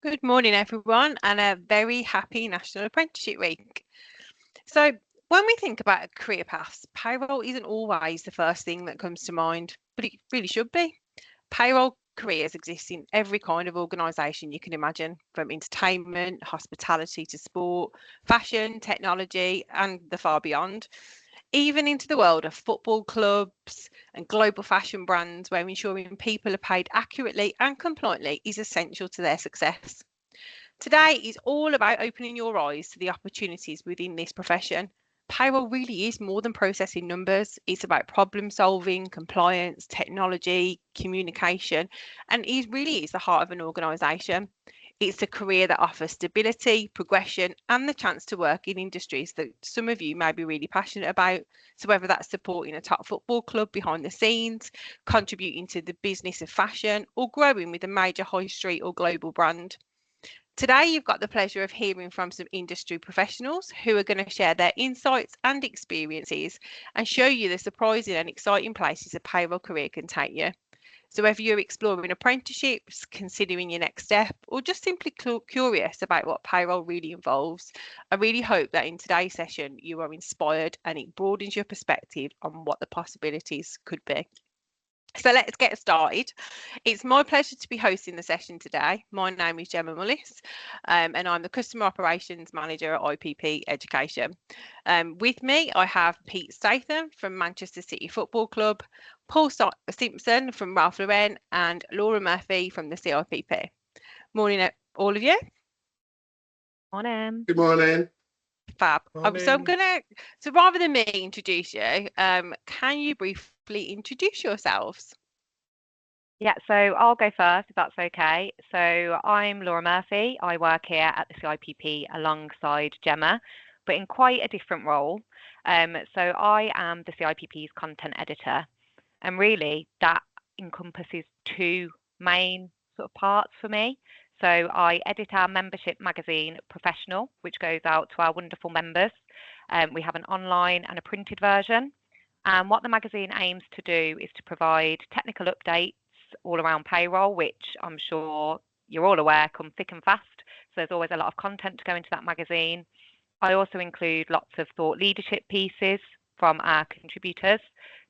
Good morning, everyone, and a very happy National Apprenticeship Week. So, when we think about career paths, payroll isn't always the first thing that comes to mind, but it really should be. Payroll careers exist in every kind of organisation you can imagine, from entertainment, hospitality to sport, fashion, technology, and the far beyond, even into the world of football clubs and global fashion brands, where ensuring people are paid accurately and compliantly is essential to their success. Today is all about opening your eyes to the opportunities within this profession. Payroll really is more than processing numbers. It's about problem solving, compliance, technology, communication, and it really is the heart of an organisation. It's a career that offers stability, progression, and the chance to work in industries that some of you may be really passionate about. So, whether that's supporting a top football club behind the scenes, contributing to the business of fashion, or growing with a major high street or global brand. Today, you've got the pleasure of hearing from some industry professionals who are going to share their insights and experiences and show you the surprising and exciting places a payroll career can take you. So, whether you're exploring apprenticeships, considering your next step, or just simply curious about what payroll really involves, I really hope that in today's session you are inspired and it broadens your perspective on what the possibilities could be. So let's get started. It's my pleasure to be hosting the session today. My name is Gemma Mullis, and I'm the Customer Operations Manager at IPP Education. With me, I have Pete Statham from Manchester City Football Club, Paul Simpson from Ralph Lauren, and Laura Murphy from the CIPP. Morning, all of you. Morning. Good morning. Fab. Morning. So rather than me introduce you, can you briefly introduce yourselves? Yeah, so I'll go first if that's okay. So I'm Laura Murphy. I work here at the CIPP alongside Gemma, but in quite a different role. So I am the CIPP's content editor, and really that encompasses two main sort of parts for me. So I edit our membership magazine, Professional, which goes out to our wonderful members. We have an online and a printed version. And what the magazine aims to do is to provide technical updates all around payroll, which I'm sure you're all aware come thick and fast. So there's always a lot of content to go into that magazine. I also include lots of thought leadership pieces from our contributors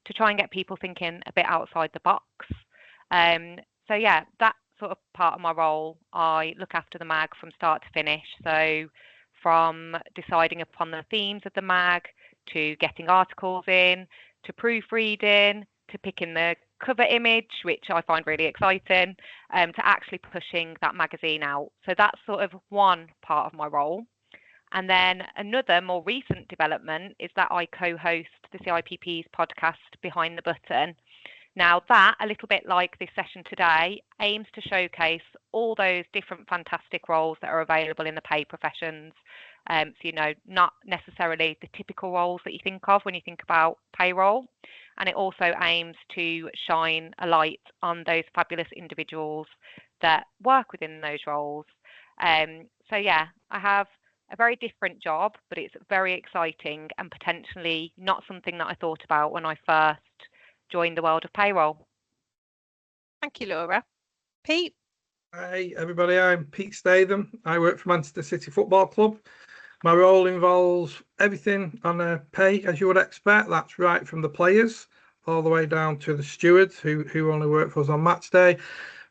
to try and get people thinking a bit outside the box. So yeah, that sort of part of my role, I look after the mag from start to finish. So from deciding upon the themes of the mag, to getting articles in, to proofreading, to picking the cover image, which I find really exciting, to actually pushing that magazine out. So that's sort of one part of my role. And then another more recent development is that I co-host the CIPP's podcast, Behind the Button. Now that, a little bit like this session today, aims to showcase all those different fantastic roles that are available in the pay professions. So, not necessarily the typical roles that you think of when you think about payroll. And it also aims to shine a light on those fabulous individuals that work within those roles. So yeah, I have a very different job, but it's very exciting and potentially not something that I thought about when I first joined the world of payroll. Thank you, Laura. Pete? Hi, everybody. I'm Pete Statham. I work for Manchester City Football Club. My role involves everything on a pay, as you would expect. That's right from the players all the way down to the stewards who only work for us on match day.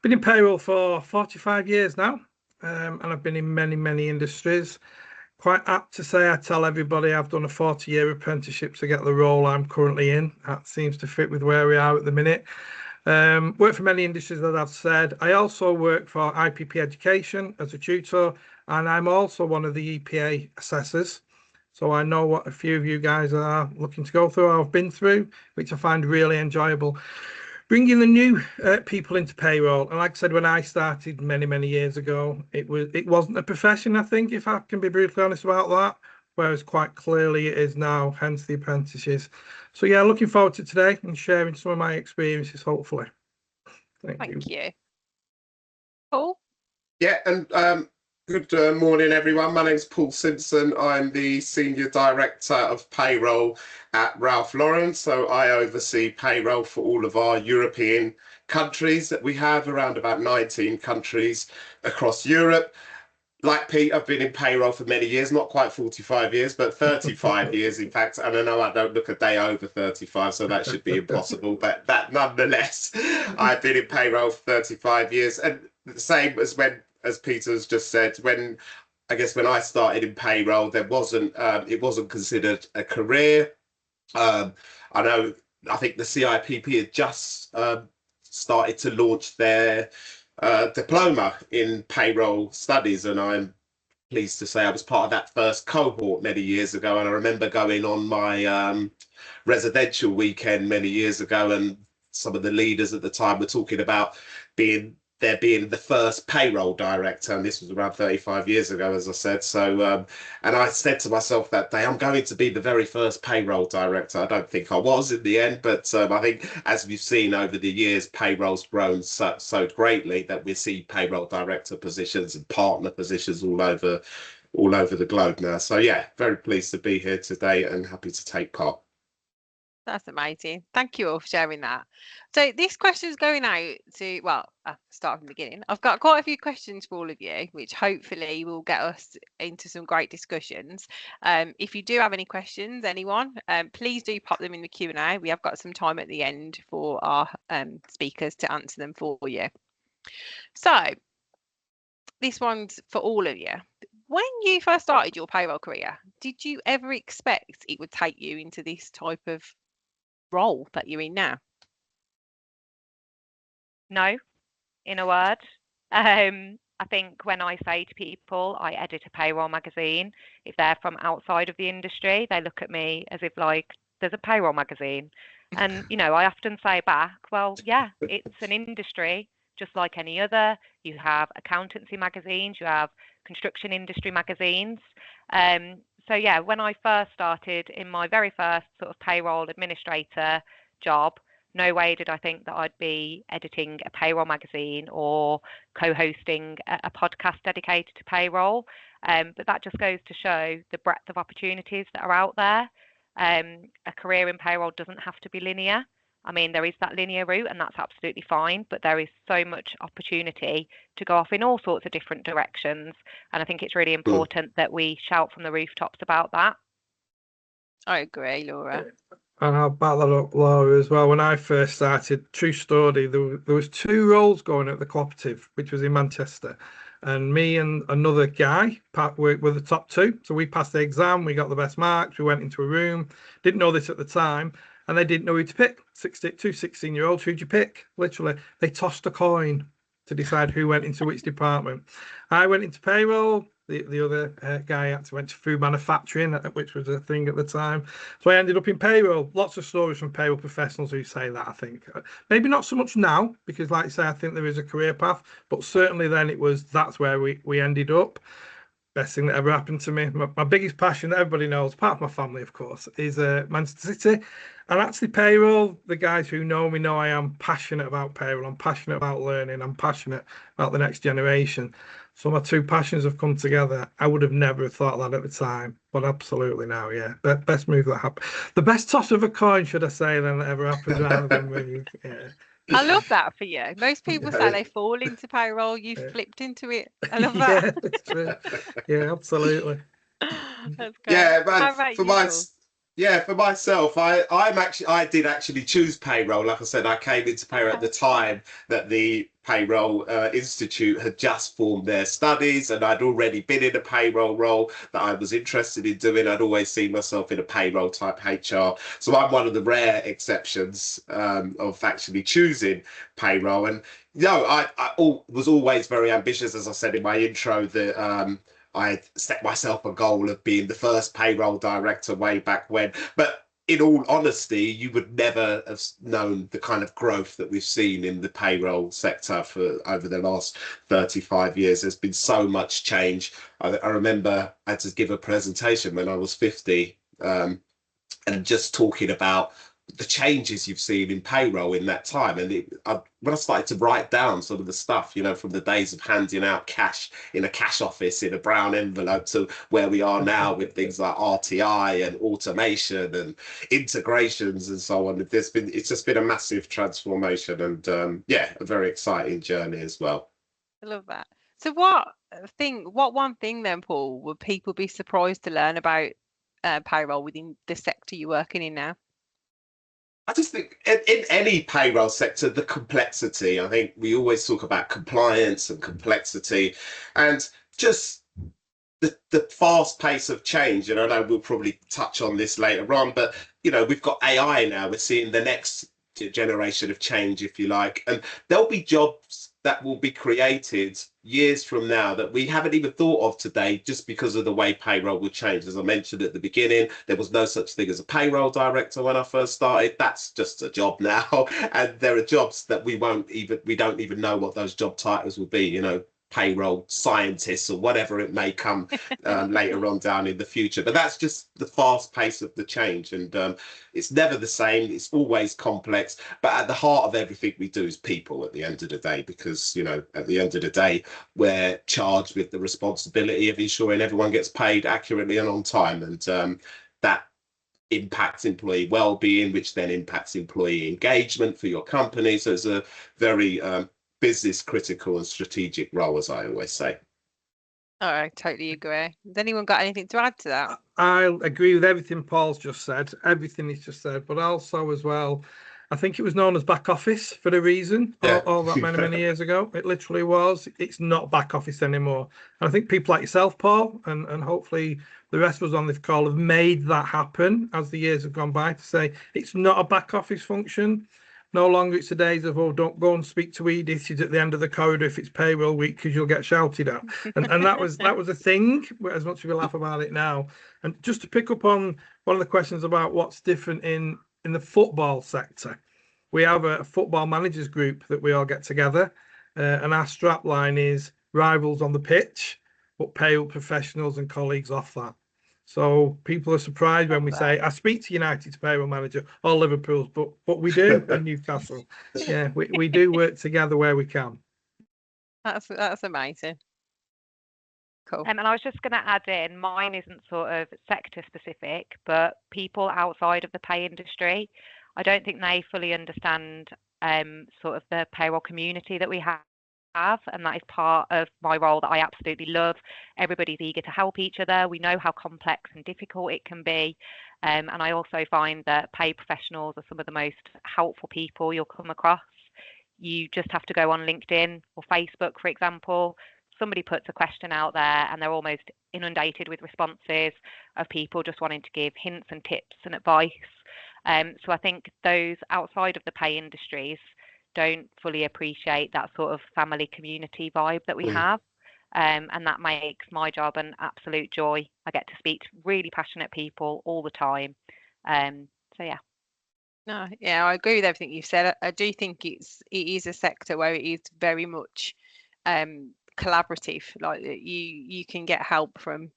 Been in payroll for 45 years now, and I've been in many industries. Quite apt to say I tell everybody I've done a 40-year apprenticeship to get the role I'm currently in. That seems to fit with where we are at the minute. Work for many industries that I've said. I also work for IPP Education as a tutor, and I'm also one of the EPA assessors. So I know what a few of you guys are looking to go through, I've been through, which I find really enjoyable. Bringing the new people into payroll, and like I said, when I started many years ago, it wasn't a profession, I think, if I can be brutally honest about that, whereas quite clearly it is now, hence the apprentices. So yeah, looking forward to today and sharing some of my experiences, hopefully. Thank you. Paul? Yeah, and Good morning, everyone. My name's Paul Simpson. I'm the Senior Director of Payroll at Ralph Lauren. So I oversee payroll for all of our European countries that we have, around about 19 countries across Europe. Like Pete, I've been in payroll for many years, not quite 45 years, but 35 years, in fact. And I know I don't look a day over 35, so that should be impossible. But that nonetheless, I've been in payroll for 35 years. And the same as Peter's just said, I guess when I started in payroll, it wasn't considered a career. Um, I think the CIPP had just started to launch their diploma in payroll studies, and I'm pleased to say I was part of that first cohort many years ago. And I remember going on my residential weekend many years ago, and some of the leaders at the time were talking about being the first payroll director, and this was around 35 years ago, as I said. So, and I said to myself that day, I'm going to be the very first payroll director. I don't think I was in the end, but I think, as we've seen over the years, payroll's grown so greatly that we see payroll director positions and partner positions all over the globe now. So yeah, very pleased to be here today and happy to take part. That's amazing. Thank you all for sharing that. So this question is going out to, well, start from the beginning. I've got quite a few questions for all of you, which hopefully will get us into some great discussions. If you do have any questions, anyone, please do pop them in the Q&A. We have got some time at the end for our speakers to answer them for you. So this one's for all of you. When you first started your payroll career, did you ever expect it would take you into this type of role that you're in now? No, in a word. I think when I say to people I edit a payroll magazine, if they're from outside of the industry, they look at me as if like there's a payroll magazine. And, I often say back, well, yeah, it's an industry just like any other. You have accountancy magazines, you have construction industry magazines. So yeah, when I first started in my very first sort of payroll administrator job, no way did I think that I'd be editing a payroll magazine or co-hosting a podcast dedicated to payroll. But that just goes to show the breadth of opportunities that are out there. A career in payroll doesn't have to be linear. I mean, there is that linear route, and that's absolutely fine, but there is so much opportunity to go off in all sorts of different directions. And I think it's really important that we shout from the rooftops about that. I agree, Laura. And I'll back that up, Laura, as well. When I first started, true story, there was 2 roles going at the cooperative, which was in Manchester. And me and another guy were the top 2. So we passed the exam, we got the best marks, we went into a room, didn't know this at the time, and they didn't know who to pick. 16-year-olds, who'd you pick? Literally, they tossed a coin to decide who went into which department. I went into payroll. The other guy actually went to food manufacturing, which was a thing at the time. So I ended up in payroll. Lots of stories from payroll professionals who say that, I think. Maybe not so much now, because like I say, I think there is a career path, but certainly then that's where we ended up. Best thing that ever happened to me. My biggest passion that everybody knows, apart from my family, of course, is Manchester City. And actually payroll, the guys who know me know I am passionate about payroll. I'm passionate about learning. I'm passionate about the next generation. So my 2 passions have come together. I would have never thought that at the time, but absolutely now, yeah. Best move that happened. The best toss of a coin, should I say, then that ever happened rather than move. Yeah. I love that for you. Most people say they fall into payroll. You've flipped into it. I love that. Yeah, that's true. Yeah, absolutely. That's great. Yeah, man. How about you, For myself, I did actually choose payroll. Like I said, I came into payroll at the time that the Payroll Institute had just formed their studies, and I'd already been in a payroll role that I was interested in doing. I'd always seen myself in a payroll type HR. So I'm one of the rare exceptions of actually choosing payroll. And I was always very ambitious, as I said in my intro, that I set myself a goal of being the first payroll director way back when. But in all honesty, you would never have known the kind of growth that we've seen in the payroll sector for over the last 35 years. There's been so much change. I remember I had to give a presentation when I was 50 and just talking about the changes you've seen in payroll in that time. And when I started to write down some of the stuff, you know, from the days of handing out cash in a cash office in a brown envelope to where we are now with things like RTI and automation and integrations and so on, it's just been a massive transformation, and yeah, a very exciting journey as well. I love that. So what one thing then, Paul, would people be surprised to learn about payroll within the sector you're working in now? I just think in any payroll sector, the complexity, I think we always talk about compliance and complexity, and just the fast pace of change. And I know we'll probably touch on this later on, but, you know, we've got AI now. We're seeing the next generation of change, if you like, and there'll be jobs that will be created years from now that we haven't even thought of today, just because of the way payroll will change. As I mentioned at the beginning, there was no such thing as a payroll director when I first started. That's just a job now. And there are jobs that we don't even know what those job titles will be, you know, payroll scientists or whatever it may come later on down in the future. But that's just the fast pace of the change, and it's never the same. It's always complex, but at the heart of everything we do is people at the end of the day, because, you know, at the end of the day, we're charged with the responsibility of ensuring everyone gets paid accurately and on time, and that impacts employee well-being, which then impacts employee engagement for your company. So it's a very business critical and strategic role, as I always say. Oh, I totally agree. Has anyone got anything to add to that? I agree with everything Paul's just said, everything he's just said, but also as well, I think it was known as back office for a reason, all that many years ago. It literally was. It's not back office anymore. And I think people like yourself, Paul, and hopefully the rest of us on this call have made that happen as the years have gone by, to say it's not a back office function. No longer it's the days of, oh, don't go and speak to Edith, she's at the end of the corridor if it's payroll week, because you'll get shouted at. And that was a thing, as much as we laugh about it now. And just to pick up on one of the questions about what's different in the football sector, we have a football managers group that we all get together, and our strap line is rivals on the pitch, but payroll professionals and colleagues off that. So people are surprised when we say, I speak to United's payroll manager or Liverpool's, but we do in Newcastle. Yeah, we do work together where we can. That's amazing. Cool. And I was just going to add in, mine isn't sort of sector specific, but people outside of the pay industry, I don't think they fully understand sort of the payroll community that we have, and that is part of my role that I absolutely love. Everybody's eager to help each other. We know how complex and difficult it can be, and I also find that pay professionals are some of the most helpful people you'll come across. You just have to go on LinkedIn or Facebook, for example. Somebody puts a question out there and they're almost inundated with responses of people just wanting to give hints and tips and advice. So I think those outside of the pay industries don't fully appreciate that sort of family community vibe that we have, and that makes my job an absolute joy. I get to speak to really passionate people all the time. So yeah. No, yeah, I agree with everything you've said. I do think it is a sector where it is very much collaborative. Like you can get help from.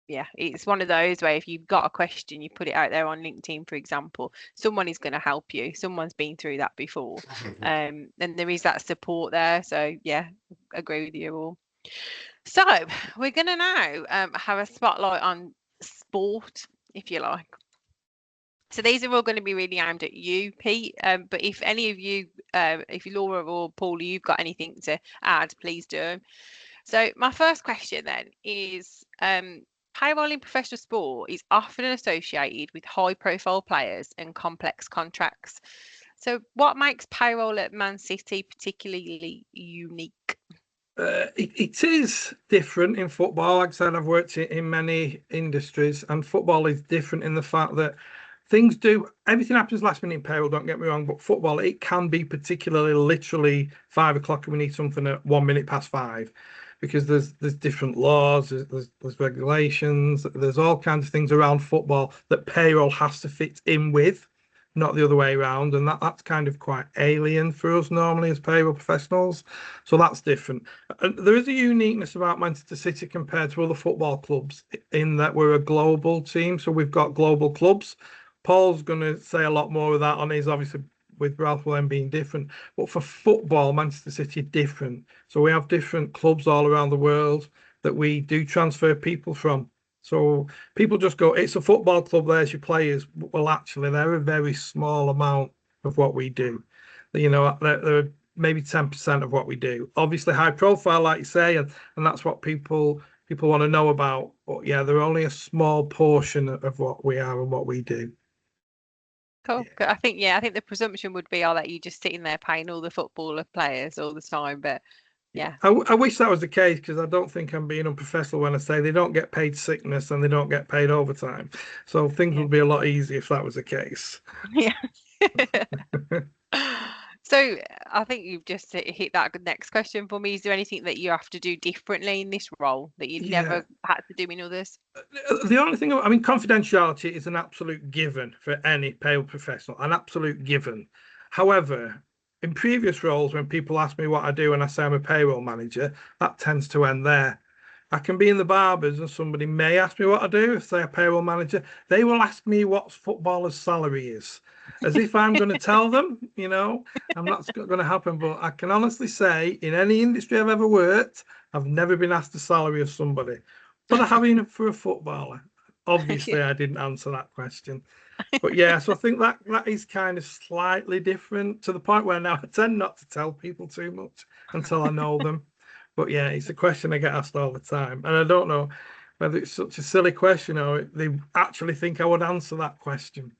Yeah, it's one of those where if you've got a question, you put it out there on LinkedIn, for example, someone is going to help you. Someone's been through that before. And there is that support there. So yeah, agree with you all. So we're going to now have a spotlight on sport, if you like. So these are all going to be really aimed at you, Pete. But if any of you, if Laura or Paul, you've got anything to add, please do. So my first question then is, payroll in professional sport is often associated with high-profile players and complex contracts. So what makes payroll at Man City particularly unique? It is different in football. Like I said, I've worked in many industries, and football is different in the fact that everything happens last minute in payroll, don't get me wrong, but football, it can be particularly literally 5 o'clock and we need something at 1 minute past 5. Because there's different laws, there's regulations, there's all kinds of things around football that payroll has to fit in with, not the other way around, and that's kind of quite alien for us normally as payroll professionals. So that's different. And there is a uniqueness about Manchester City compared to other football clubs in that we're a global team, so we've got global clubs, Paul's going to say a lot more of that on his, obviously, with Ralph Lauren being different. But for football, Manchester City are different. So we have different clubs all around the world that we do transfer people from. So people just go, it's a football club, there's your players. Well, actually, they're a very small amount of what we do. You know, they're maybe 10% of what we do. Obviously, high profile, like you say, and that's what people want to know about. But yeah, they're only a small portion of what we are and what we do. Cool. I think the presumption would be, I'll let you just sitting there paying all the footballer players all the time, but yeah. I wish that was the case, because I don't think I'm being unprofessional when I say they don't get paid sickness and they don't get paid overtime. So things would be a lot easier if that was the case. Yeah. So I think you've just hit that next question for me. Is there anything that you have to do differently in this role that you never had to do in others? The only thing, I mean, confidentiality is an absolute given for any payroll professional, an absolute given. However, in previous roles, when people ask me what I do and I say I'm a payroll manager, that tends to end there. I can be in the barbers and somebody may ask me what I do, say a payroll manager. They will ask me what footballer's salary is, as if I'm going to tell them, you know. I'm not going to happen. But I can honestly say, in any industry I've ever worked, I've never been asked the salary of somebody. But I have been for a footballer. Obviously, I didn't answer that question. But yeah, so I think that is kind of slightly different, to the point where now I tend not to tell people too much until I know them. But yeah, it's a question I get asked all the time. And I don't know whether it's such a silly question or they actually think I would answer that question.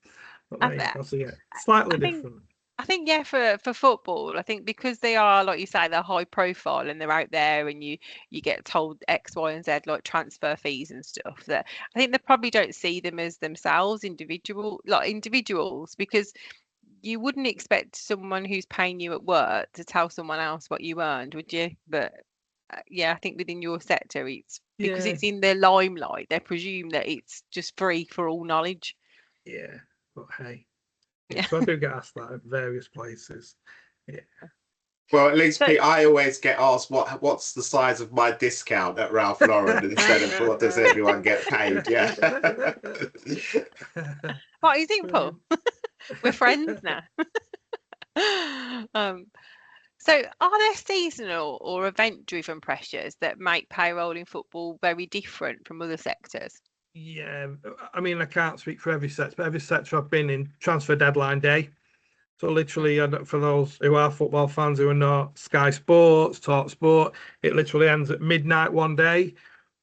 But there you go. So yeah, slightly different. I think, yeah, for football, I think because they are, like you say, they're high profile and they're out there and you get told X, Y, and Z, like transfer fees and stuff, that I think they probably don't see them as themselves individuals, because you wouldn't expect someone who's paying you at work to tell someone else what you earned, would you? But yeah, I think within your sector, it's because it's in the limelight, they presume that it's just free for all knowledge. Yeah, but hey. So I do get asked that at various places. Yeah. Well, at least Pete, I always get asked what's the size of my discount at Ralph Lauren instead of what does everyone get paid. Yeah. What do you think, Paul? We're friends now. So are there seasonal or event-driven pressures that make payroll in football very different from other sectors? Yeah, I mean, I can't speak for every sector, but every sector I've been in, transfer deadline day. So literally, for those who are football fans who are not, Sky Sports, Talk Sport, it literally ends at midnight one day.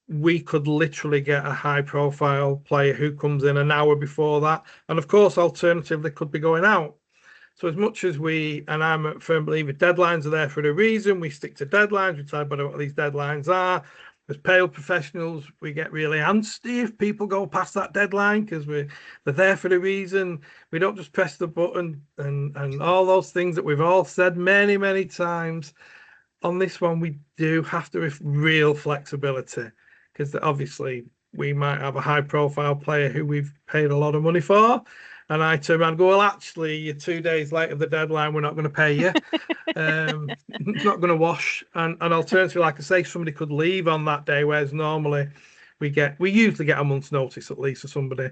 We could literally get a high-profile player who comes in an hour before that. And of course, alternatively, could be going out. So as much as and I'm a firm believer, deadlines are there for a reason. We stick to deadlines. We talk about what these deadlines are. As payroll professionals, we get really antsy if people go past that deadline, because they're there for a reason. We don't just press the button and all those things that we've all said many, many times. On this one, we do have to have real flexibility, because obviously we might have a high-profile player who we've paid a lot of money for, and I turn around and go, well, actually, you're 2 days late of the deadline. We're not going to pay you. It's not going to wash. And alternatively, like I say, somebody could leave on that day, whereas normally we usually get a month's notice at least for somebody.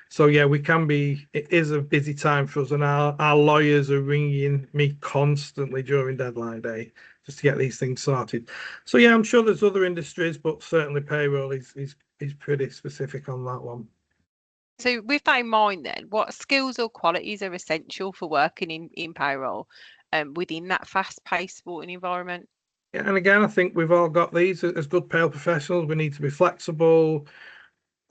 So yeah, it is a busy time for us, and our lawyers are ringing me constantly during deadline day just to get these things sorted. So yeah, I'm sure there's other industries, but certainly payroll is pretty specific on that one. So with that in mind then, what skills or qualities are essential for working in payroll within that fast-paced sporting environment? Yeah, and again, I think we've all got these as good payroll professionals. We need to be flexible.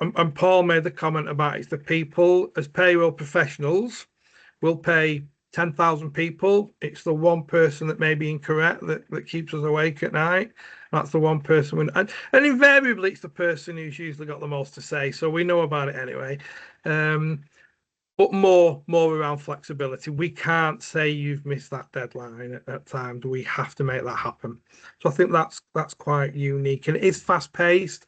And Paul made the comment about it's the people as payroll professionals will pay 10,000 people. It's the one person that may be incorrect that keeps us awake at night. That's the one person. And invariably, it's the person who's usually got the most to say. So we know about it anyway. But more around flexibility. We can't say you've missed that deadline at times. We have to make that happen. So I think that's quite unique. And it is fast-paced.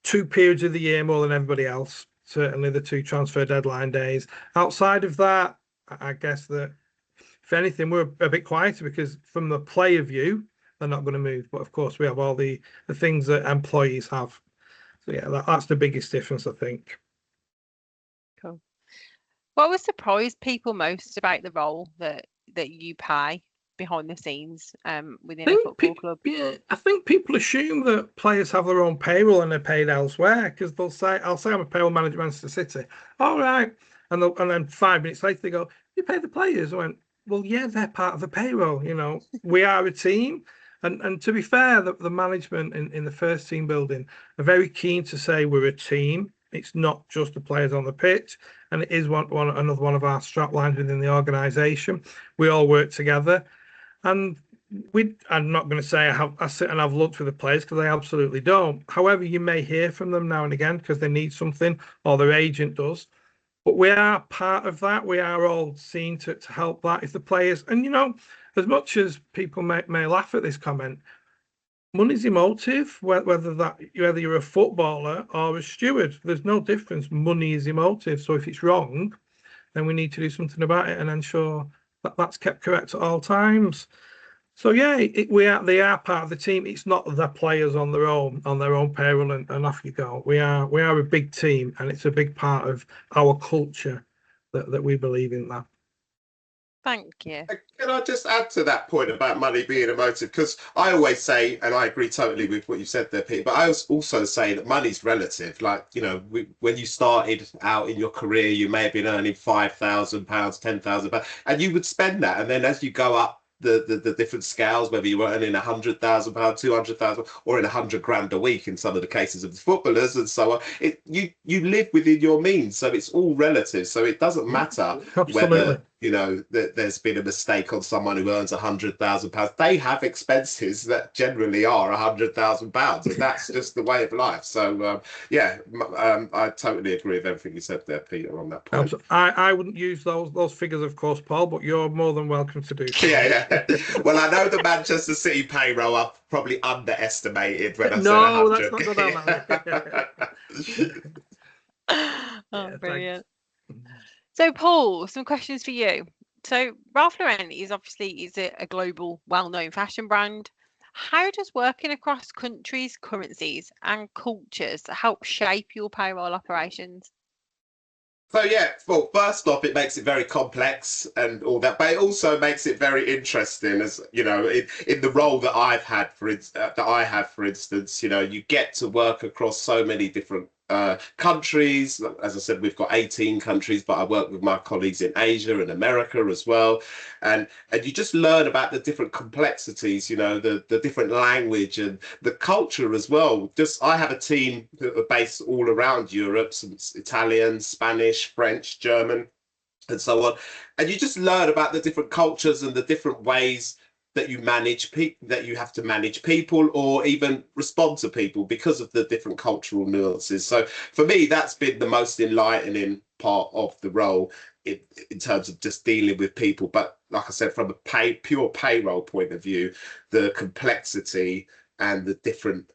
2 periods of the year more than everybody else. Certainly the 2 transfer deadline days. Outside of that, I guess that if anything, we're a bit quieter, because from the player view, they're not going to move. But of course, we have all the things that employees have. So yeah, that's the biggest difference, I think. Cool. What would surprise people most about the role that you play behind the scenes within a football club? Yeah, I think people assume that players have their own payroll and they're paid elsewhere because they'll say, "I'll say I'm a payroll manager at Manchester City." All right, and then 5 minutes later they go, "You pay the players?" I went, "Well, yeah, they're part of the payroll. You know, we are a team." And to be fair, the management in the first team building are very keen to say we're a team. It's not just the players on the pitch, and it is another one of our strap lines within the organisation. We all work together, and I'm not going to say I sit and have lunch with the players because they absolutely don't. However, you may hear from them now and again because they need something or their agent does. But we are part of that. We are all seen to help that if the players, and as much as people may laugh at this comment, money's emotive, whether you're a footballer or a steward. There's no difference. Money is emotive. So if it's wrong, then we need to do something about it and ensure that that's kept correct at all times. So yeah, they are part of the team. It's not the players on their own payroll and off you go. We are a big team, and it's a big part of our culture that we believe in that. Thank you. Can I just add to that point about money being a motive? Because I always say, and I agree totally with what you said there, Pete, but I also say that money's relative. Like, when you started out in your career, you may have been earning £5,000, £10,000, and you would spend that. And then as you go up the different scales, whether you were earning £100,000, 200,000, or in 100 grand a week in some of the cases of the footballers and so on, you live within your means, so it's all relative. So it doesn't matter whether that there's been a mistake on someone who earns £100,000. They have expenses that generally are £100,000, and that's just the way of life. So I totally agree with everything you said there, Peter, on that point. I wouldn't use those figures, of course, Paul, but you're more than welcome to do so. Yeah. Well, I know the Manchester City payroll I've probably underestimated when I said 100. Let's not go down that way. Brilliant. So, Paul, some questions for you. So, Ralph Lauren is a global, well-known fashion brand. How does working across countries, currencies, and cultures help shape your payroll operations? So well, first off, it makes it very complex and all that, but it also makes it very interesting. As in the role that I have, for instance, you get to work across so many different countries. As I said, we've got 18 countries, but I work with my colleagues in Asia and America as well, and you just learn about the different complexities, the different language and the culture as well. I have a team that are based all around Europe, some Italian, Spanish, French, German, and so on, and you just learn about the different cultures and the different ways that you have to manage people or even respond to people because of the different cultural nuances. So for me, that's been the most enlightening part of the role in terms of just dealing with people. But like I said, from a pure payroll point of view, the complexity and the different,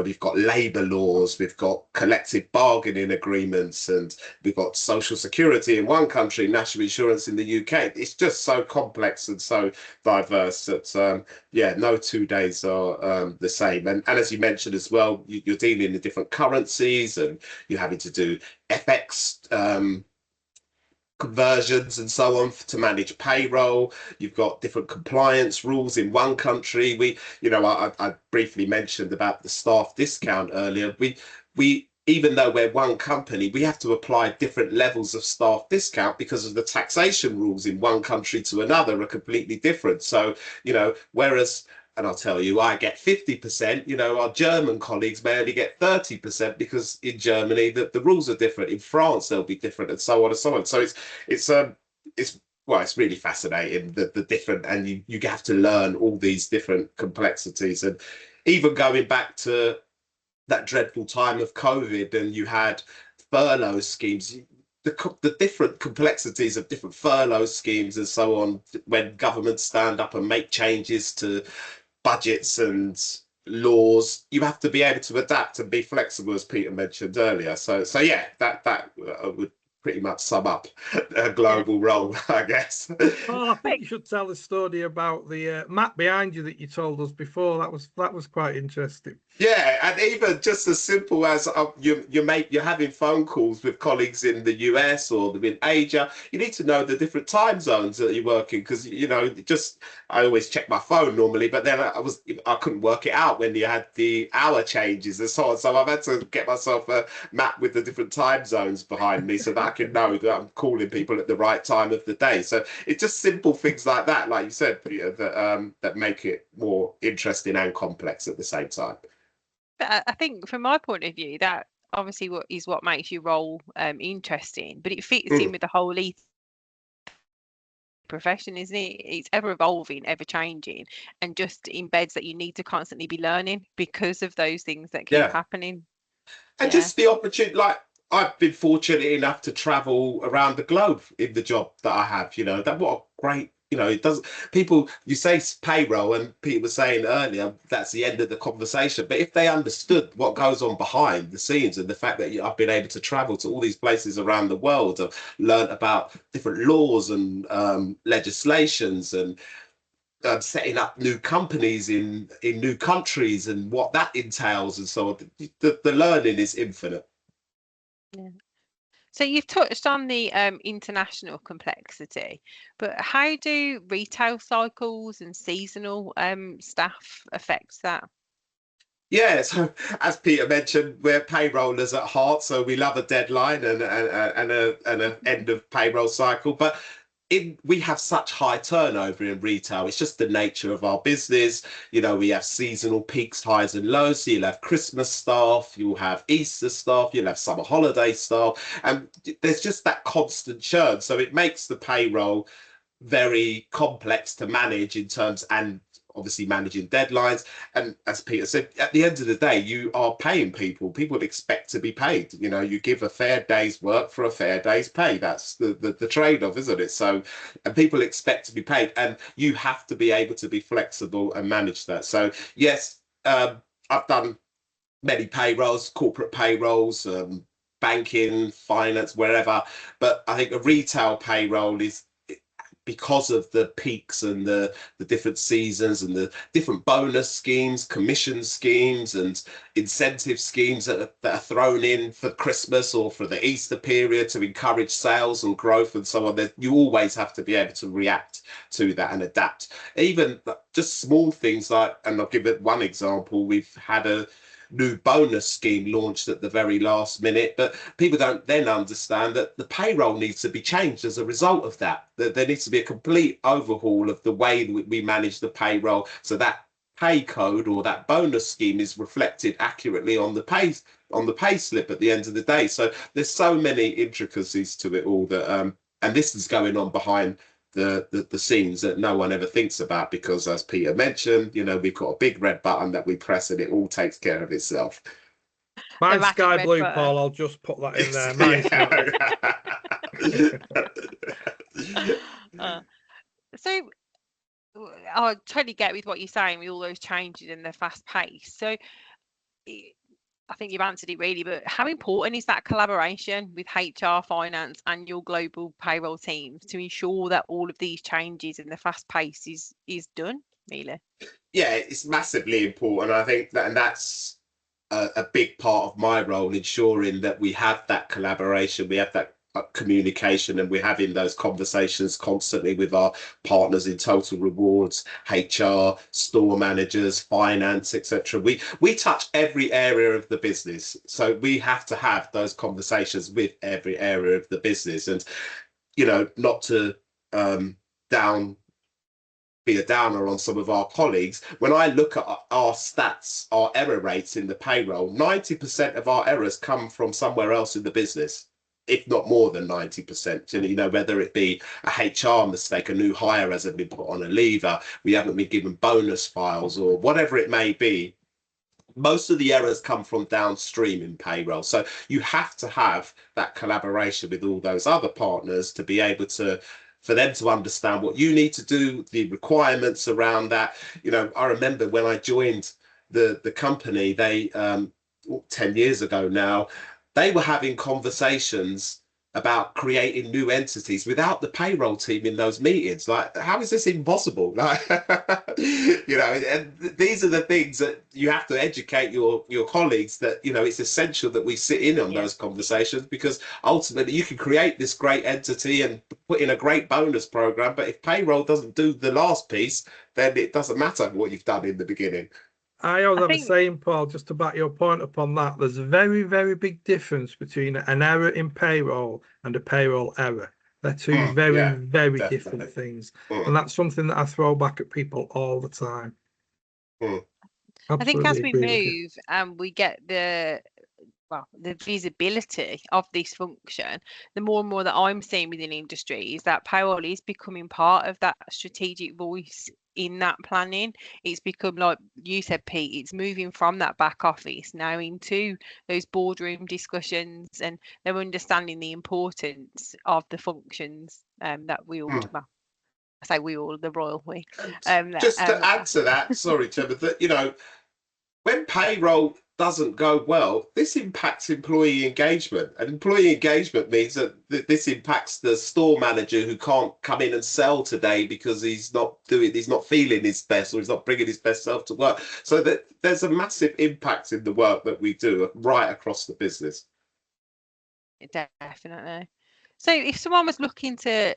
we've got labour laws, we've got collective bargaining agreements, and we've got social security in one country, national insurance in the UK. It's just so complex and so diverse that, no 2 days are the same. And as you mentioned as well, you're dealing in different currencies and you're having to do FX conversions and so on to manage payroll. You've got different compliance rules in one country. I briefly mentioned about the staff discount earlier. We even though we're one company, we have to apply different levels of staff discount because of the taxation rules in one country to another are completely different. So, whereas, and I'll tell you, I get 50%, our German colleagues may only get 30% because in Germany, the rules are different. In France, they'll be different, and so on and so on. So it's really fascinating, the different, and you have to learn all these different complexities. And even going back to that dreadful time of COVID, and you had furlough schemes, the different complexities of different furlough schemes and so on, when governments stand up and make changes to budgets and laws, you have to be able to adapt and be flexible, as Peter mentioned earlier. So that would pretty much sum up a global role, I guess. Oh, I think you should tell the story about the map behind you that you told us before. That was quite interesting. Yeah, and even just as simple as you're having phone calls with colleagues in the US or in Asia, you need to know the different time zones that you're working, because just I always check my phone normally, but then I couldn't work it out when you had the hour changes and so on. So I've had to get myself a map with the different time zones behind me so that I can know that I'm calling people at the right time of the day. So it's just simple things like that, like you said, Peter, that make it more interesting and complex at the same time. But I think from my point of view, that obviously what makes your role interesting, but it fits in with the whole profession, isn't it? It's ever evolving, ever changing, and just embeds that you need to constantly be learning because of those things that keep happening. And just the opportunity, like I've been fortunate enough to travel around the globe in the job that I have, that what a great, it doesn't, people, you say payroll, and people were saying earlier, that's the end of the conversation. But if they understood what goes on behind the scenes and the fact that I've been able to travel to all these places around the world, I've learned about different laws and legislations and setting up new companies in new countries and what that entails and so on, the learning is infinite. Yeah. So you've touched on the international complexity, but how do retail cycles and seasonal staff affect that? Yeah, so as Peter mentioned, we're payrollers at heart, so we love a deadline and an end of payroll cycle. But we have such high turnover in retail. It's just the nature of our business. We have seasonal peaks, highs and lows. So you'll have Christmas staff, you'll have Easter staff, you'll have summer holiday staff, and there's just that constant churn. So it makes the payroll very complex to manage in terms, and obviously managing deadlines. And as Peter said, at the end of the day, you are paying people. People expect to be paid. You give a fair day's work for a fair day's pay. That's the trade-off, isn't it? So, and people expect to be paid, and you have to be able to be flexible and manage that. So yes, I've done many payrolls, corporate payrolls, banking, finance, wherever. But I think a retail payroll is, because of the peaks and the different seasons and the different bonus schemes, commission schemes and incentive schemes that are thrown in for Christmas or for the Easter period to encourage sales and growth and so on, that you always have to be able to react to that and adapt. Even just small things like, and I'll give it one example, we've had a new bonus scheme launched at the very last minute, but people don't then understand that the payroll needs to be changed as a result of that. That there needs to be a complete overhaul of the way that we manage the payroll, so that pay code or that bonus scheme is reflected accurately on the pay slip at the end of the day. So there's so many intricacies to it all that and this is going on behind the scenes that no one ever thinks about, because as Peter mentioned, we've got a big red button that we press and it all takes care of itself. Mine's sky blue, button. Paul, I'll just put that in there. Mine's so I totally get with what you're saying with all those changes in the fast pace. So I think you've answered it really, but how important is that collaboration with HR, finance and your global payroll teams to ensure that all of these changes in the fast pace is done, really? Yeah, it's massively important. I think that's a big part of my role, ensuring that we have that collaboration, we have that communication, and we're having those conversations constantly with our partners in total rewards, HR, store managers, finance, etc. We touch every area of the business, so we have to have those conversations with every area of the business. And not to be a downer on some of our colleagues, when I look at our stats, our error rates in the payroll, 90% of our errors come from somewhere else in the business, if not more than 90%. Whether it be a HR mistake, a new hire hasn't been put on a lever, we haven't been given bonus files, or whatever it may be. Most of the errors come from downstream in payroll. So you have to have that collaboration with all those other partners to be able to, for them to understand what you need to do, the requirements around that. I remember when I joined the company, they 10 years ago now, they were having conversations about creating new entities without the payroll team in those meetings. Like, how is this impossible? Like, and these are the things that you have to educate your colleagues that, it's essential that we sit in on those conversations, because ultimately you can create this great entity and put in a great bonus program, but if payroll doesn't do the last piece, then it doesn't matter what you've done in the beginning. I always have a saying, Paul, just to back your point upon that. There's a very, very big difference between an error in payroll and a payroll error. They're two very different things. And that's something that I throw back at people all the time. I think as we move and we get the visibility of this function, the more and more that I'm seeing within industry is that payroll is becoming part of that strategic voice in that planning. It's become, like you said, Pete, it's moving from that back office now into those boardroom discussions, and they're understanding the importance of the functions that we all, I say we all, the royal we. Just to add to that, sorry, Gemma, that, when payroll doesn't go well, this impacts employee engagement, and employee engagement means that this impacts the store manager who can't come in and sell today because he's not feeling his best, or he's not bringing his best self to work. So that there's a massive impact in the work that we do right across the business. Definitely. So if someone was looking to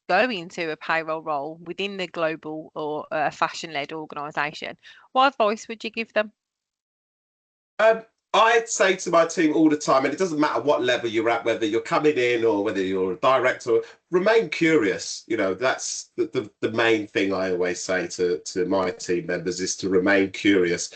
go into a payroll role within the global or a fashion-led organisation, what advice would you give them? I'd say to my team all the time, and it doesn't matter what level you're at, whether you're coming in or whether you're a director, remain curious. That's the main thing I always say to my team members, is to remain curious.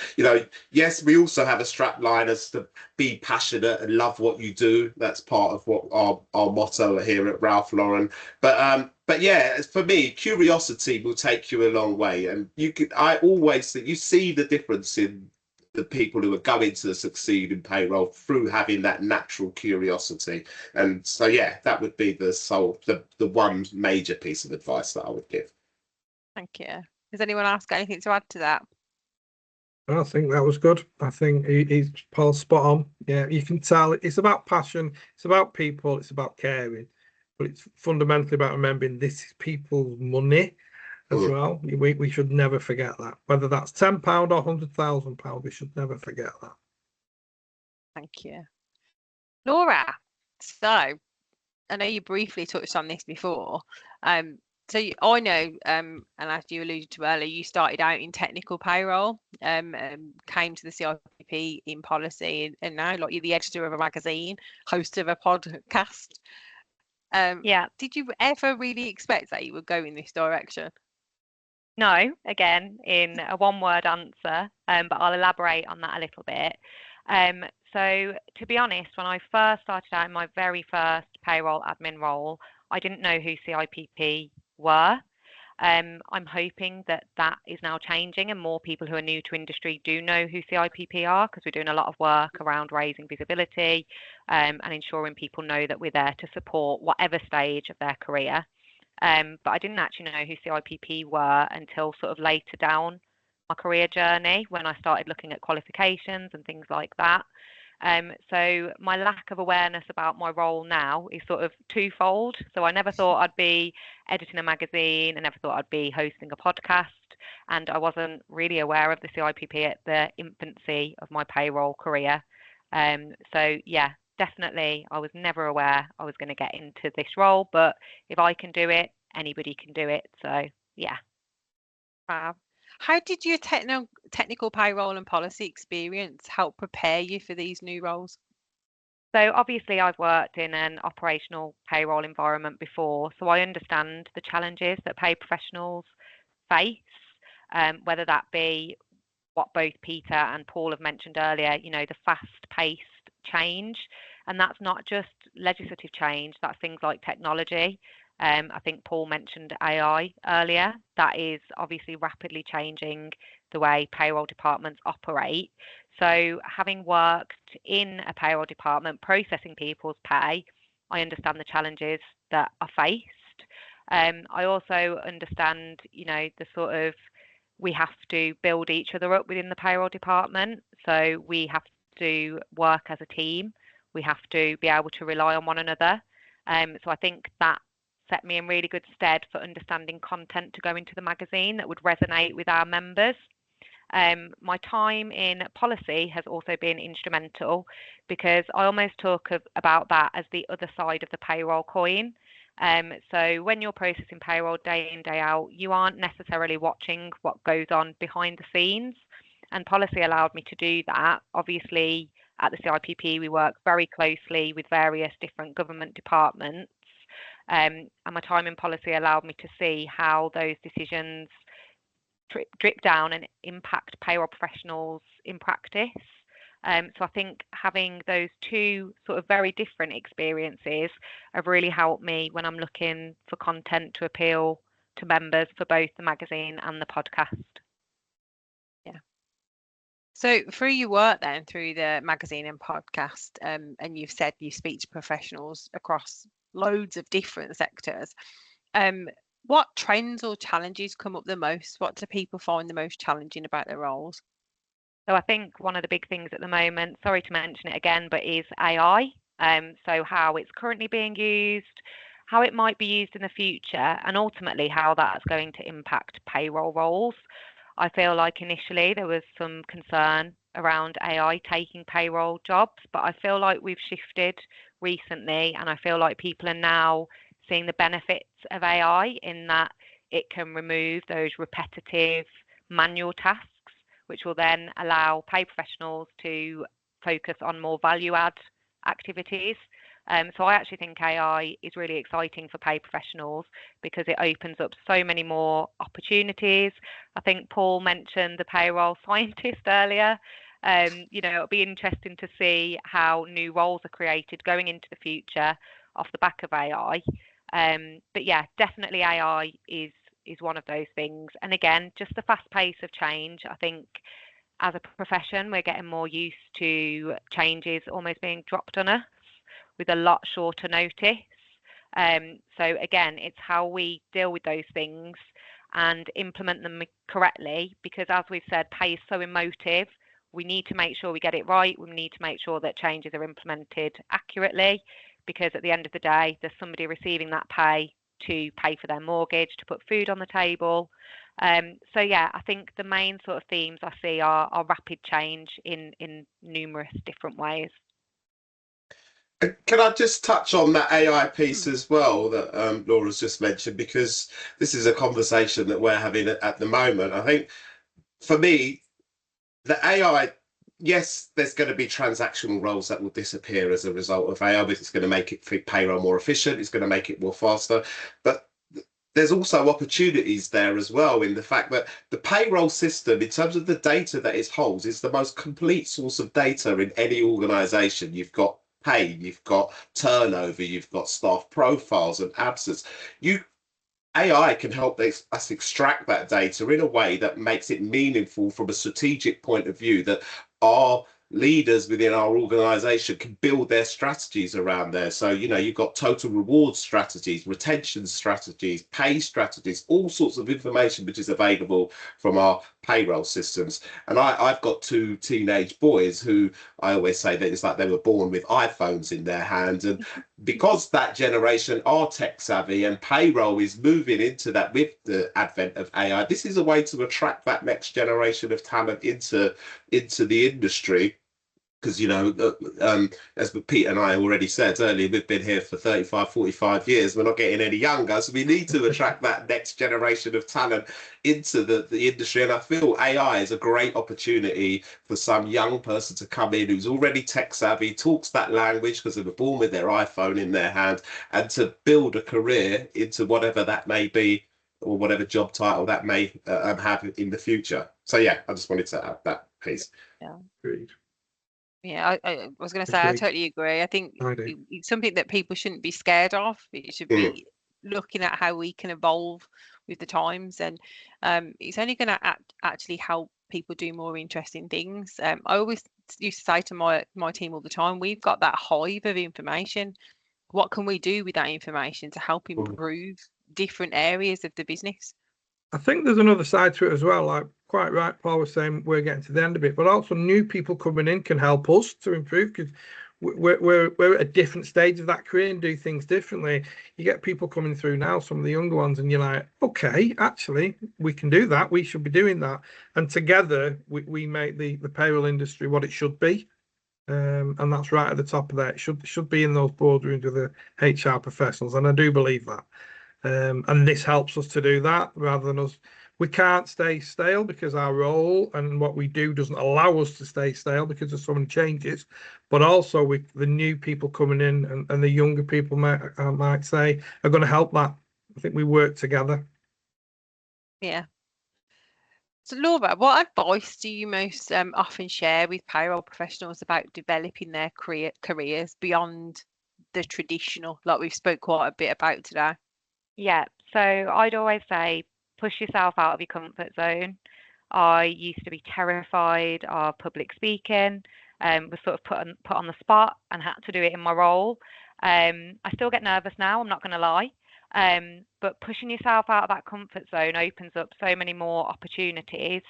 Yes, we also have a strap line as to be passionate and love what you do. That's part of what our motto here at Ralph Lauren. But yeah, for me, curiosity will take you a long way. And I always think you see the difference in the people who are going to succeed in payroll through having that natural curiosity. And so, yeah, that would be the one major piece of advice that I would give. Thank you. Does anyone else got anything to add to that? I think that was good. I think he's Paul's spot on. Yeah, you can tell it's about passion, it's about people, it's about caring, but it's fundamentally about remembering this is people's money as well. We should never forget that. Whether that's £10 or £100,000, we should never forget that. Thank you. Laura, so I know you briefly touched on this before. So I know, and as you alluded to earlier, you started out in technical payroll, came to the CIPP in policy, and now like you're the editor of a magazine, host of a podcast. Did you ever really expect that you would go in this direction? No, again, in a one-word answer, but I'll elaborate on that a little bit. So to be honest, when I first started out in my very first payroll admin role, I didn't know who CIPP were. I'm hoping that is now changing, and more people who are new to industry do know who CIPP are, because we're doing a lot of work around raising visibility and ensuring people know that we're there to support whatever stage of their career. But I didn't actually know who CIPP were until sort of later down my career journey, when I started looking at qualifications and things like that. So my lack of awareness about my role now is sort of twofold. So I never thought I'd be editing a magazine, I never thought I'd be hosting a podcast, and I wasn't really aware of the CIPP at the infancy of my payroll career. So yeah, definitely I was never aware I was going to get into this role, but if I can do it, anybody can do it. So yeah. Wow. How did your technical payroll and policy experience help prepare you for these new roles? So obviously I've worked in an operational payroll environment before, so I understand the challenges that pay professionals face, whether that be what both Peter and Paul have mentioned earlier, the fast-paced change. And that's not just legislative change, that's things like technology. I think Paul mentioned AI earlier. That is obviously rapidly changing the way payroll departments operate. So having worked in a payroll department processing people's pay, I understand the challenges that are faced. I also understand, the sort of, we have to build each other up within the payroll department. So we have to work as a team. We have to be able to rely on one another. So I think that set me in really good stead for understanding content to go into the magazine that would resonate with our members. My time in policy has also been instrumental because I almost talk about that as the other side of the payroll coin. So when you're processing payroll day in, day out, you aren't necessarily watching what goes on behind the scenes. And policy allowed me to do that. Obviously, at the CIPP, we work very closely with various different government departments. And my time in policy allowed me to see how those decisions drip down and impact payroll professionals in practice. So I think having those two sort of very different experiences have really helped me when I'm looking for content to appeal to members for both the magazine and the podcast. Yeah. So through your work then, through the magazine and podcast, and you've said you speak to professionals across loads of different sectors, what trends or challenges come up the most? What do people find the most challenging about their roles? So I think one of the big things at the moment, sorry to mention it again, but is AI. So how it's currently being used, how it might be used in the future, and ultimately how that's going to impact payroll roles. I feel like initially there was some concern around AI taking payroll jobs, but I feel like we've shifted recently, and I feel like people are now seeing the benefits of AI in that it can remove those repetitive manual tasks, which will then allow pay professionals to focus on more value add activities. So I actually think AI is really exciting for pay professionals because it opens up so many more opportunities. I think Paul mentioned the payroll scientist earlier. It'll be interesting to see how new roles are created going into the future off the back of AI. But yeah, definitely AI is one of those things. And again, just the fast pace of change. I think as a profession, we're getting more used to changes almost being dropped on us with a lot shorter notice. So again, it's how we deal with those things and implement them correctly, because as we've said, pay is so emotive. We need to make sure we get it right. We need to make sure that changes are implemented accurately, because at the end of the day, there's somebody receiving that pay to pay for their mortgage, to put food on the table. So yeah, I think the main sort of themes I see are rapid change in numerous different ways. Can I just touch on that AI piece as well that Laura's just mentioned, because this is a conversation that we're having at the moment. I think for me, the AI, yes, there's going to be transactional roles that will disappear as a result of AI, but it's going to make it payroll more efficient. It's going to make it more faster. But there's also opportunities there as well, in the fact that the payroll system, in terms of the data that it holds, is the most complete source of data in any organization. You've got pay, you've got turnover, you've got staff profiles and absence. AI can help us extract that data in a way that makes it meaningful from a strategic point of view, that our leaders within our organization can build their strategies around there. So, you've got total reward strategies, retention strategies, pay strategies, all sorts of information which is available from our payroll systems. And I've got two teenage boys who I always say that it's like they were born with iPhones in their hands. And because that generation are tech savvy and payroll is moving into that with the advent of AI, this is a way to attract that next generation of talent into the industry. Because, as Pete and I already said earlier, we've been here for 35, 45 years. We're not getting any younger. So we need to attract that next generation of talent into the industry. And I feel AI is a great opportunity for some young person to come in who's already tech savvy, talks that language because they were born with their iPhone in their hand, and to build a career into whatever that may be, or whatever job title that may have in the future. So yeah, I just wanted to add that piece. Yeah. Agreed. Yeah, I was going to say, I totally agree. I think it's something that people shouldn't be scared of. It should be looking at how we can evolve with the times, and it's only going to actually help people do more interesting things. I always used to say to my team all the time, we've got that hive of information. What can we do with that information to help improve different areas of the business? I think there's another side to it as well. Like, quite right, Paul was saying we're getting to the end of it, but also new people coming in can help us to improve, because we're at a different stage of that career and do things differently. You get people coming through now, some of the younger ones, and you're like, okay, actually, we can do that. We should be doing that. And together, we make the payroll industry what it should be. And that's right at the top of that. It should be in those boardrooms with the HR professionals. And I do believe that. And this helps us to do that rather than us. We can't stay stale because our role and what we do doesn't allow us to stay stale because of so many changes. But also, the new people coming in and the younger people might say are going to help that. I think we work together. Yeah. So Laura, what advice do you most often share with payroll professionals about developing their careers beyond the traditional, like we've spoke quite a bit about today? Yeah, so I'd always say push yourself out of your comfort zone. I used to be terrified of public speaking, was sort of put on the spot and had to do it in my role. I still get nervous now, I'm not going to lie. But pushing yourself out of that comfort zone opens up so many more opportunities.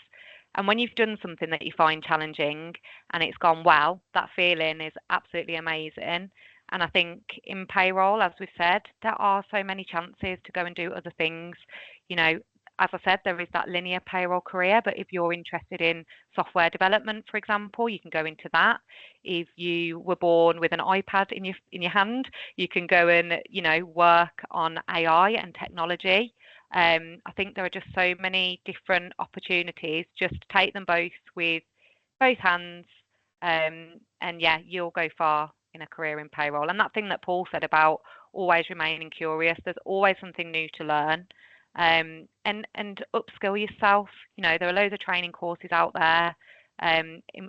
And when you've done something that you find challenging and it's gone well, that feeling is absolutely amazing. And I think in payroll, as we've said, there are so many chances to go and do other things. You know, as I said, there is that linear payroll career, but if you're interested in software development, for example, you can go into that. If you were born with an iPad in your hand, you can go and, you know, work on AI and technology. I think there are just so many different opportunities. Just take them both with both hands, and yeah, you'll go far in a career in payroll. And that thing that Paul said about always remaining curious, there's always something new to learn. And upskill yourself. You know, there are loads of training courses out there.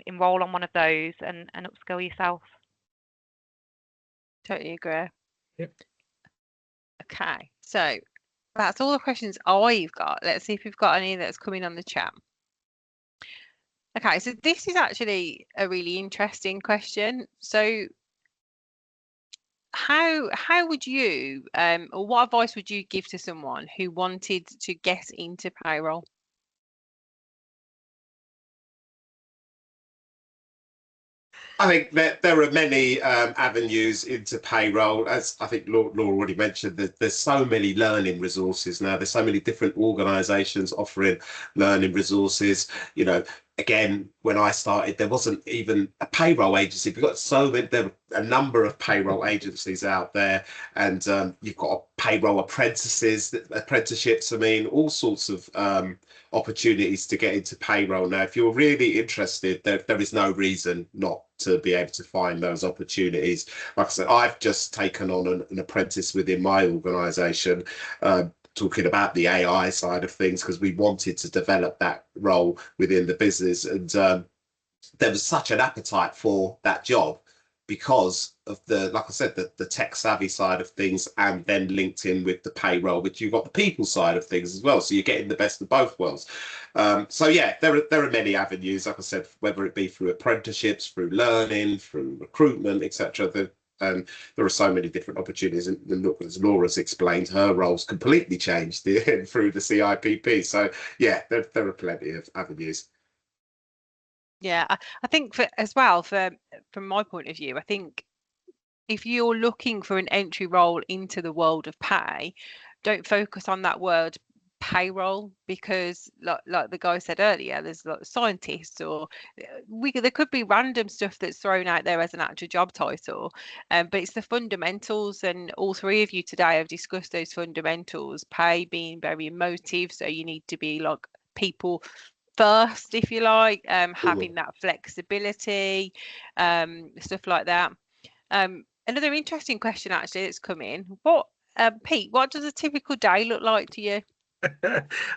Enroll on one of those and upskill yourself. Totally agree. Yep. Okay, so that's all the questions I've got. Let's see if we've got any that's coming on the chat. Okay, so this is actually a really interesting question. So how would you or what advice would you give to someone who wanted to get into payroll? I think that there are many avenues into payroll. As I think Laura already mentioned, that there's so many learning resources now. There's so many different organisations offering learning resources. You know, again, when I started, there wasn't even a payroll agency. We've got there are a number of payroll agencies out there, and you've got payroll apprenticeships. I mean, all sorts of opportunities to get into payroll now. If you're really interested, there is no reason not to be able to find those opportunities. Like I said, I've just taken on an apprentice within my organisation, talking about the AI side of things, because we wanted to develop that role within the business. And there was such an appetite for that job because of like I said, the tech savvy side of things, and then linked in with the payroll, which you've got the people side of things as well. So you're getting the best of both worlds. So yeah, there are many avenues, like I said, whether it be through apprenticeships, through learning, through recruitment, etc. There are so many different opportunities, and as Laura's explained, her role's completely changed through the CIPP. So yeah, there are plenty of avenues. Yeah, I think from my point of view, I think if you're looking for an entry role into the world of pay, don't focus on that word payroll, because like the guy said earlier, there's like scientists, or there could be random stuff that's thrown out there as an actual job title, but it's the fundamentals, and all three of you today have discussed those fundamentals. Pay being very emotive, so you need to be like people first, if you like, having that flexibility, stuff like that. Another interesting question actually that's come in. Pete, what does a typical day look like to you?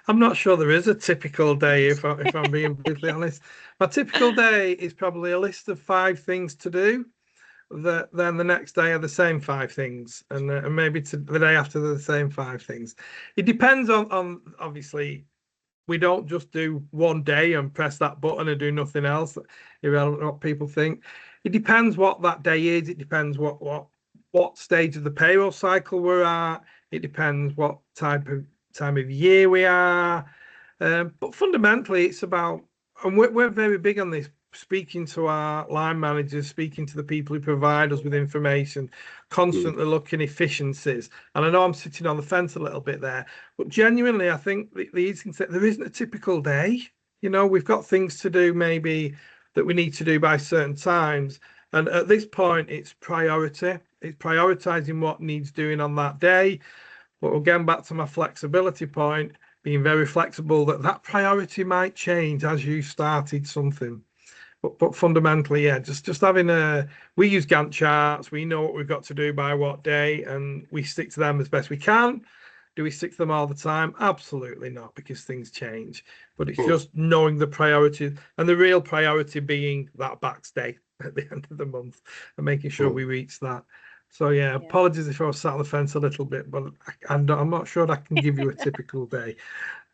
I'm not sure there is a typical day, if I'm being brutally honest. My typical day is probably a list of 5 things to do. Then the next day are the same 5 things, and maybe the day after the same 5 things. It depends on obviously. We don't just do one day and press that button and do nothing else, irrelevant what people think. It depends what that day is. It depends what stage of the payroll cycle we're at. It depends what time of year we are. But fundamentally, it's about, and we're very big on this, speaking to our line managers, speaking to the people who provide us with information, constantly looking efficiencies. And I know I'm sitting on the fence a little bit there, but genuinely, I think there isn't a typical day. You know, we've got things to do maybe that we need to do by certain times. And at this point, it's priority. It's prioritizing what needs doing on that day. But again, back to my flexibility point, being very flexible, that priority might change as you started something. But fundamentally, yeah, just having we use Gantt charts. We know what we've got to do by what day, and we stick to them as best we can. Do we stick to them all the time? Absolutely not, because things change. But it's just knowing the priority, and the real priority being that back day at the end of the month and making sure we reach that. So yeah, apologies if I was sat on the fence a little bit, but I'm not sure I can give you a typical day.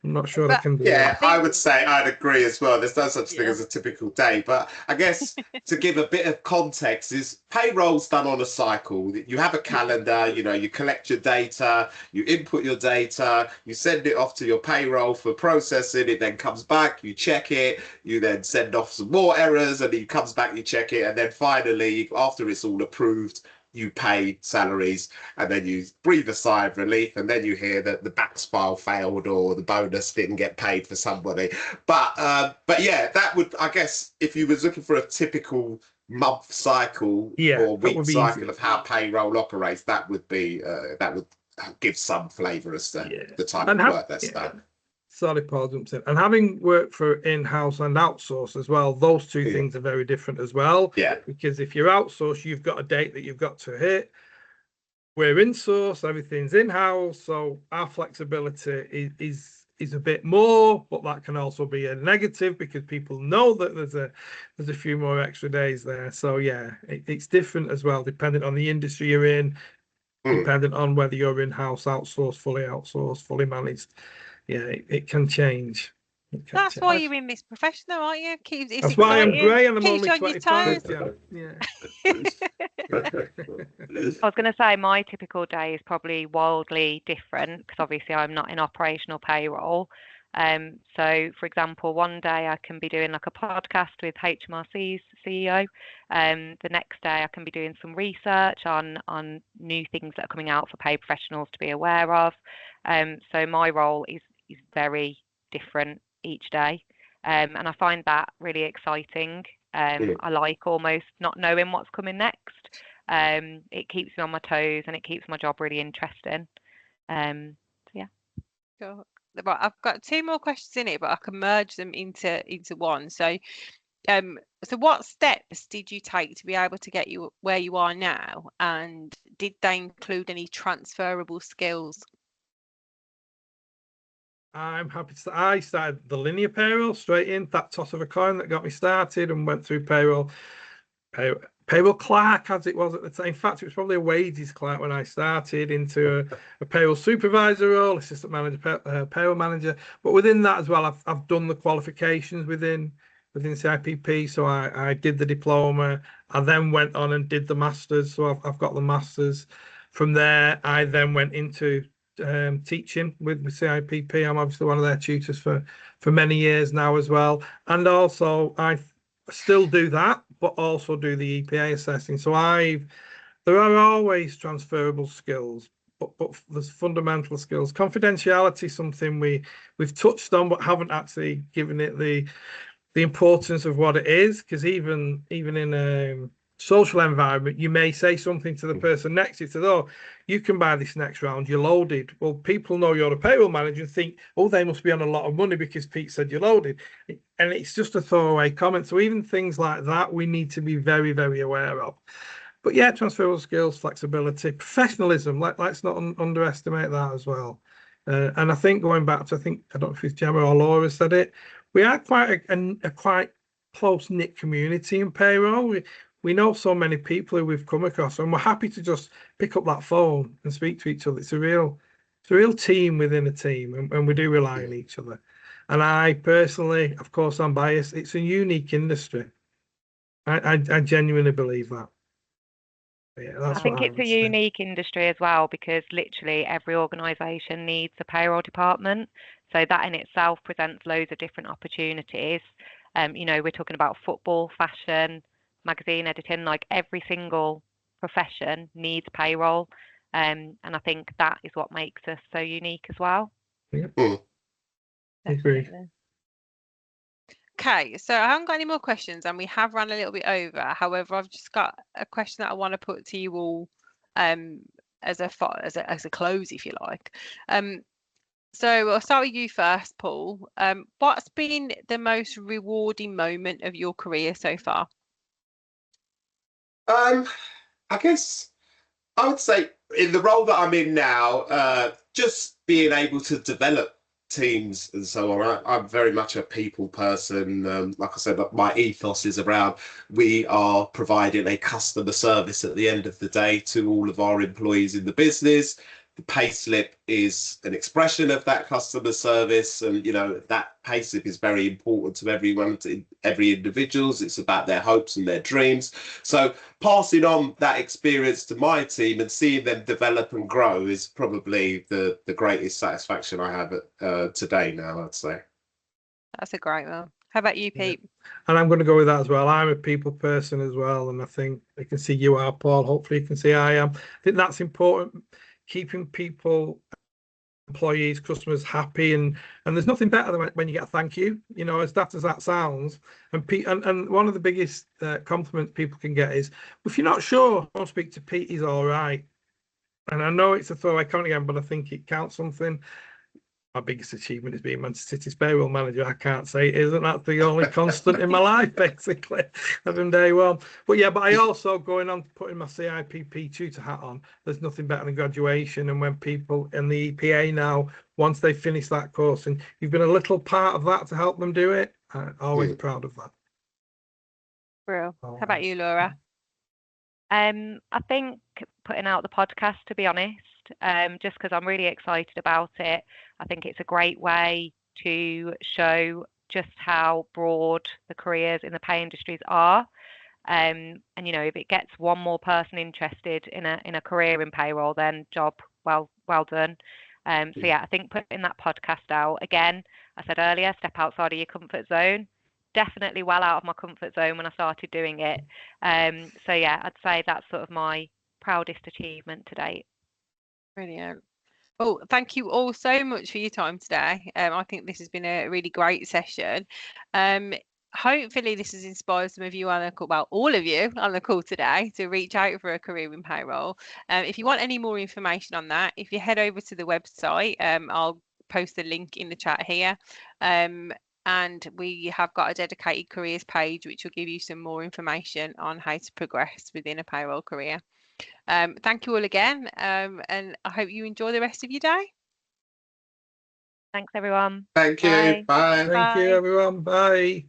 I'm not sure I can do Yeah, that. I would say I'd agree as well. There's no such thing as a typical day. But I guess to give a bit of context is payroll's done on a cycle. You have a calendar, you know, you collect your data, you input your data, you send it off to your payroll for processing, it then comes back, you check it, you then send off some more errors, and it comes back, you check it, and then finally, after it's all approved, you pay salaries, and then you breathe a sigh of relief, and then you hear that the back file failed or the bonus didn't get paid for somebody. But yeah, that would, I guess, if you was looking for a typical month cycle or week cycle of how payroll operates, that would give some flavour as to the type of work that's done. Sorry, Paul jumps in. And having worked for in-house and outsource as well, those two things are very different as well. Yeah. Because if you're outsourced, you've got a date that you've got to hit. We're in-source, everything's in-house, so our flexibility is a bit more, but that can also be a negative because people know that there's a few more extra days there. So yeah, it's different as well, depending on the industry you're in, depending on whether you're in-house, outsourced, fully managed. Yeah, it can change. That's why you're in this profession, though, aren't you? That's why I'm grey and I'm only Keeps you on your 25. toes. Yeah. I was going to say my typical day is probably wildly different because obviously I'm not in operational payroll. So, for example, one day I can be doing like a podcast with HMRC's CEO. The next day I can be doing some research on new things that are coming out for pay professionals to be aware of. So my role is very different each day, and I find that really exciting. I like almost not knowing what's coming next. It keeps me on my toes and it keeps my job really interesting. So yeah. Sure. Right, I've got two more questions in it, but I can merge them into one. So what steps did you take to be able to get you where you are now, and did they include any transferable skills? I'm happy to. I started the linear payroll straight in, that toss of a coin that got me started, and went through payroll clerk as it was at the time. In fact, it was probably a wages clerk when I started, into a payroll supervisor role, assistant manager, payroll manager. But within that as well, I've done the qualifications within CIPP. So I did the diploma. I then went on and did the masters. So I've got the masters. From there, I then went into teaching with CIPP. I'm obviously one of their tutors for many years now as well, and also I still do that, but also do the EPA assessing. So there are always transferable skills, but there's fundamental skills. Confidentiality, something we've touched on but haven't actually given it the importance of what it is, because even in a social environment, you may say something to the person next to you, says, "Oh, you can buy this next round, you're loaded." Well, people know you're a payroll manager and think, "Oh, they must be on a lot of money because Pete said you're loaded." And it's just a throwaway comment. So even things like that, we need to be very, very aware of. But yeah, transferable skills, flexibility, professionalism. Let's not underestimate that as well. And I think going back to, I don't know if it's Gemma or Laura said it, we are quite a quite close-knit community in payroll. We know so many people who we've come across, and we're happy to just pick up that phone and speak to each other. It's a real team within a team, and we do rely on each other. And I personally, of course, I'm biased. It's a unique industry. I genuinely believe that. Yeah, I think it's a unique industry as well, because literally every organisation needs a payroll department. So that in itself presents loads of different opportunities. We're talking about football, fashion, magazine editing, like every single profession needs payroll. And I think that is what makes us so unique as well. Agree. Okay, so I haven't got any more questions and we have run a little bit over. However, I've just got a question that I want to put to you all as a close, if you like. So I'll start with you first, Paul. What's been the most rewarding moment of your career so far? I guess I would say in the role that I'm in now, just being able to develop teams and so on. I'm very much a people person. Like I said, my ethos is around we are providing a customer service at the end of the day to all of our employees in the business. The payslip is an expression of that customer service, and that payslip is very important to everyone, to every individuals. It's about their hopes and their dreams. So passing on that experience to my team and seeing them develop and grow is probably the greatest satisfaction I have today now, I'd say. That's a great one. How about you, Pete? And I'm going to go with that as well. I'm a people person as well, and I think I can see you are, Paul. Hopefully you can see I am. I think that's important, keeping people, employees, customers happy, and there's nothing better than when you get a thank you, as daft as that sounds. And one of the biggest compliments people can get is, if you're not sure, don't speak to Pete, he's all right. And I know it's a throwaway comment again, but I think it counts something. My biggest achievement is being Manchester City's payroll manager. I can't say it isn't. That's the only constant in my life, basically, from day one. But I also, going on putting my CIPP tutor hat on, there's nothing better than graduation. And when people in the EPA now, once they finish that course, and you've been a little part of that to help them do it, I'm always proud of that. Real. How about you, Laura? I think putting out the podcast, to be honest, just because I'm really excited about it. I think it's a great way to show just how broad the careers in the pay industries are. And if it gets one more person interested in a career in payroll, then job well done. I think putting that podcast out, again, I said earlier, step outside of your comfort zone. Definitely well out of my comfort zone when I started doing it. I'd say that's sort of my proudest achievement to date. Brilliant. Well, thank you all so much for your time today. I think this has been a really great session. Hopefully this has inspired some of you on the call, well, all of you on the call today, to reach out for a career in payroll. If you want any more information on that, if you head over to the website, I'll post the link in the chat here. And we have got a dedicated careers page, which will give you some more information on how to progress within a payroll career. Thank you all again, and I hope you enjoy the rest of your day. Thanks, everyone. Thank you. Bye. Thank you, everyone. Bye.